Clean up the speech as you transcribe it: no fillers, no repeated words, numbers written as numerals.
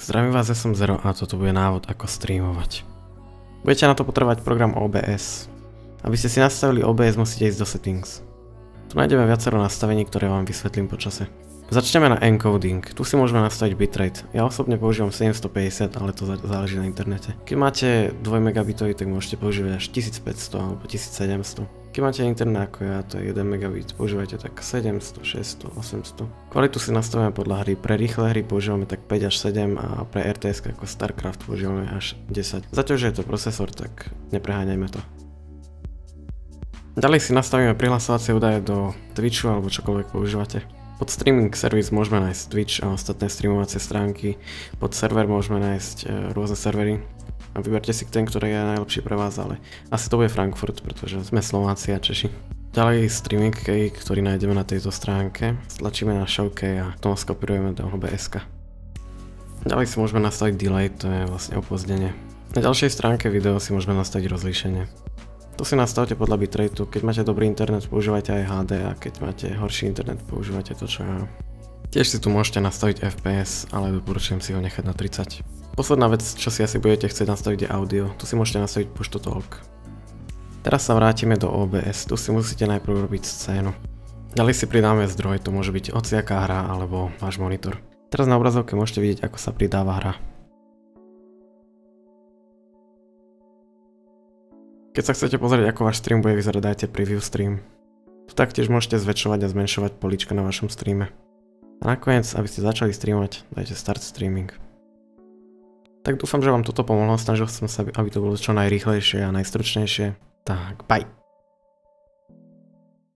Zdravím vás, ja som Zero a toto bude návod ako streamovať. Budete na to potrebovať program OBS. Aby ste si nastavili OBS, musíte ísť do settings. Tu nájdeme viacero nastavení, ktoré vám vysvetlím po čase. Začneme na encoding. Tu si môžeme nastaviť bitrate. Ja osobne používam 750, ale to záleží na internete. Keď máte 2 megabitový, tak môžete používať až 1500 alebo 1700. Keď máte internet ako ja, to je 1 megabit, používajte tak 700, 600, 800. Kvalitu si nastavíme podľa hry. Pre rýchle hry používame tak 5 až 7 a pre RTS ako StarCraft používame až 10. Zaťažuje to procesor, tak nepreháňajme to. Ďalej si nastavíme prihlasovacie údaje do Twitchu alebo čokoľvek používate. Pod streaming service môžeme nájsť Twitch a ostatné streamovacie stránky. Pod server môžeme nájsť rôzne servery. A vyberte si ten, ktorý je najlepší pre vás, ale asi to bude Frankfurt, pretože sme Slováci a Češi. Ďalej streaming key, ktorý nájdeme na tejto stránke. Stlačíme na show key a to skopírujeme do OBS-ka. Ďalej si môžeme nastaviť delay, to je vlastne opozdenie. Na ďalšej stránke video si môžeme nastaviť rozlíšenie. To si nastavte podľa bitrateu. Keď máte dobrý internet, používajte aj HD a keď máte horší internet, používajte to, čo ja. Tiež si tu môžete nastaviť FPS, ale doporučujem si ho nechať na 30. Posledná vec, čo si asi budete chcieť nastaviť, je audio. Tu si môžete nastaviť push to talk. Teraz sa vrátime do OBS. Tu si musíte najprv robiť scénu. Ďalej si pridáme zdroj, to môže byť hociaká hra alebo váš monitor. Teraz na obrazovke môžete vidieť, ako sa pridáva hra. Keď sa chcete pozrieť, ako váš stream bude vyzerať, dajte preview stream. Tu taktiež môžete zväčšovať a zmenšovať políčka na vašom streame. A nakoniec, aby ste začali streamovať, dajte start streaming. Tak dúfam, že vám toto pomohlo, snažil som sa, aby to bolo čo najrýchlejšie a najstručnejšie. Tak, bye!